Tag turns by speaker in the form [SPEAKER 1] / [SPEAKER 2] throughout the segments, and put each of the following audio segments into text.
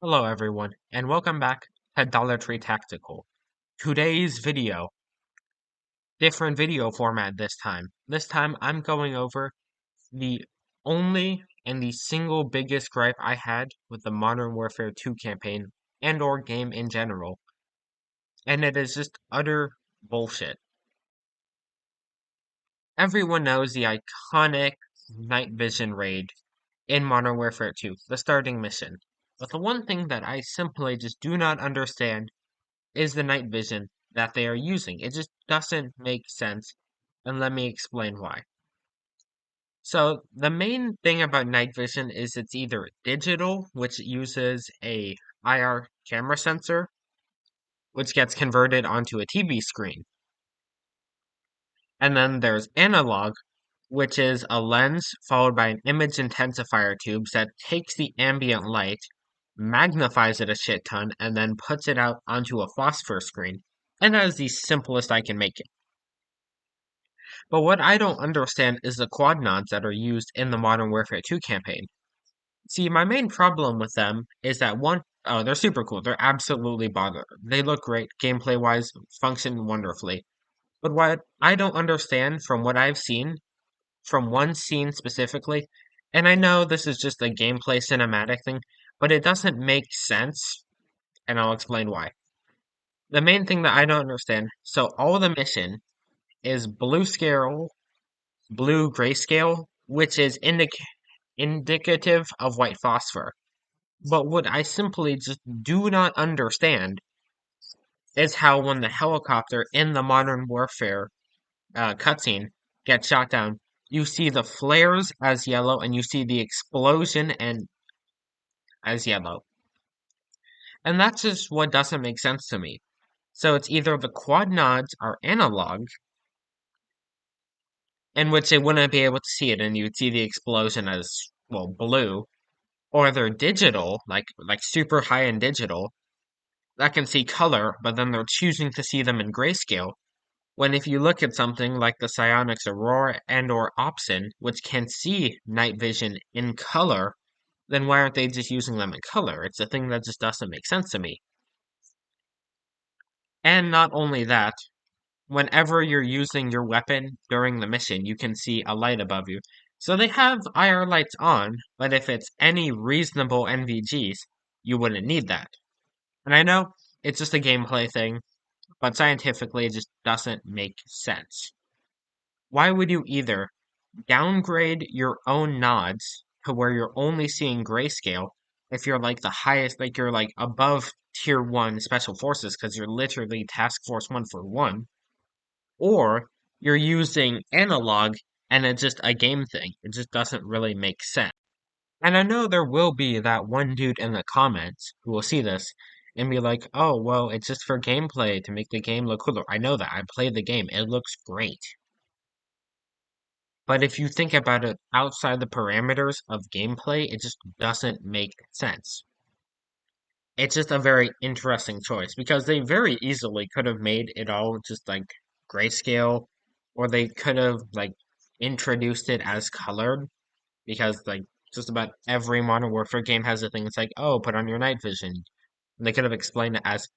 [SPEAKER 1] Hello everyone, and welcome back to Dollar Tree Tactical. Today's video, different video format this time. This time I'm going over the only and the single biggest gripe I had with the Modern Warfare 2 campaign and/or game in general, and it is just utter bullshit. Everyone knows the iconic night vision raid in Modern Warfare 2, the starting mission. But the one thing that I simply just do not understand is the night vision that they are using. It just doesn't make sense, and let me explain why. So, the main thing about night vision is it's either digital, which uses a IR camera sensor, which gets converted onto a TV screen. And then there's analog, which is a lens followed by an image intensifier tube that takes the ambient light, magnifies it a shit ton, and then puts it out onto a phosphor screen. And that is the simplest I can make it. But what I don't understand is the quad nods that are used in the Modern Warfare 2 campaign. See, my main problem with them is that one, oh, they're super cool. They're absolutely bother. They look great, gameplay wise, function wonderfully. But what I don't understand from what I've seen, from one scene specifically, and I know this is just a gameplay cinematic thing, but it doesn't make sense, and I'll explain why. The main thing that I don't understand, so all the mission is blue grayscale, which is indicative of white phosphor. But what I simply just do not understand is how when the helicopter in the Modern Warfare cutscene gets shot down, you see the flares as yellow and you see the explosion and as yellow. And that's just what doesn't make sense to me. So it's either the quad nods are analog, in which they wouldn't be able to see it and you'd see the explosion as, well, blue, or they're digital, like super high-end digital, that can see color, but then they're choosing to see them in grayscale. When if you look at something like the Psionics Aurora and or Opsin, which can see night vision in color, then why aren't they just using them in color? It's a thing that just doesn't make sense to me. And not only that, whenever you're using your weapon during the mission, you can see a light above you. So they have IR lights on, but if it's any reasonable NVGs, you wouldn't need that. And I know it's just a gameplay thing, but scientifically it just doesn't make sense. Why would you either downgrade your own nods to where you're only seeing grayscale if you're like the highest, like you're like above tier 1 special forces because you're literally task force 141, or you're using analog and it's just a game thing. It just doesn't really make sense. And I know there will be that one dude in the comments who will see this and be like, oh, well, it's just for gameplay to make the game look cooler. I know that. I played the game. It looks great. But if you think about it outside the parameters of gameplay, it just doesn't make sense. It's just a very interesting choice because they very easily could have made it all just like grayscale, or they could have like introduced it as colored because like just about every Modern Warfare game has a thing. It's like, oh, put on your night vision. And they could have explained it as,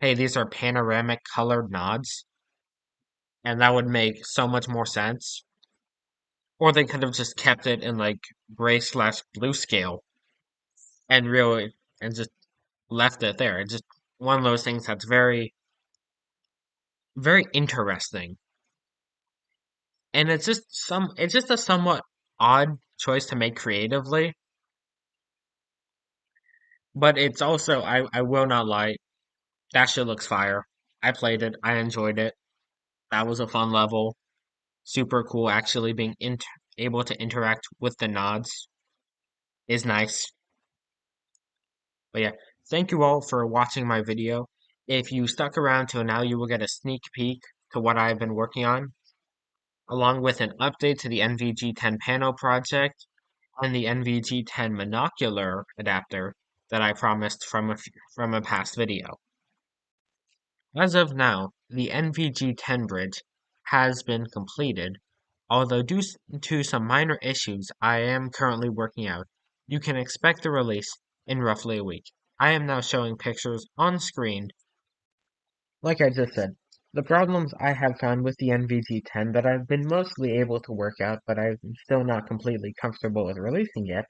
[SPEAKER 1] hey, these are panoramic colored nods, and that would make so much more sense. Or they could have just kept it in like gray/blue scale and really and just left it there. It's just one of those things that's very, very interesting. And it's just a somewhat odd choice to make creatively, but it's also I will not lie, that shit looks fire. I played it, I enjoyed it. That was a fun level. Super cool actually being able to interact with the nods is nice. But yeah, thank you all for watching my video. If you stuck around till now, you will get a sneak peek to what I've been working on, along with an update to the NVG-10 panel project and the NVG-10 monocular adapter that I promised from a past video. As of now, the NVG-10 bridge has been completed, although due to some minor issues I am currently working out, you can expect the release in roughly a week. I am now showing pictures on screen. Like I just said, the problems I have found with the NVG10 that I've been mostly able to work out, but I'm still not completely comfortable with releasing yet,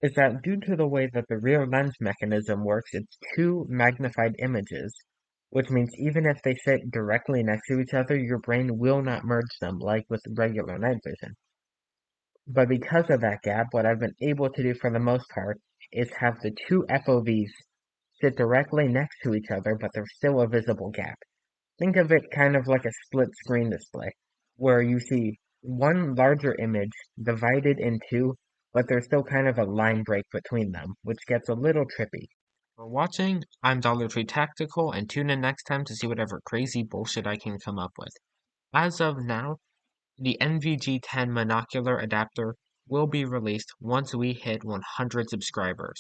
[SPEAKER 1] is that due to the way that the rear lens mechanism works, it's two magnified images, which means even if they sit directly next to each other, your brain will not merge them like with regular night vision. But because of that gap, what I've been able to do for the most part is have the two FOVs sit directly next to each other, but there's still a visible gap. Think of it kind of like a split screen display, where you see one larger image divided in two, but there's still kind of a line break between them, which gets a little trippy. For watching, I'm Dollar Tree Tactical, and tune in next time to see whatever crazy bullshit I can come up with. As of now, the NVG10 monocular adapter will be released once we hit 100 subscribers.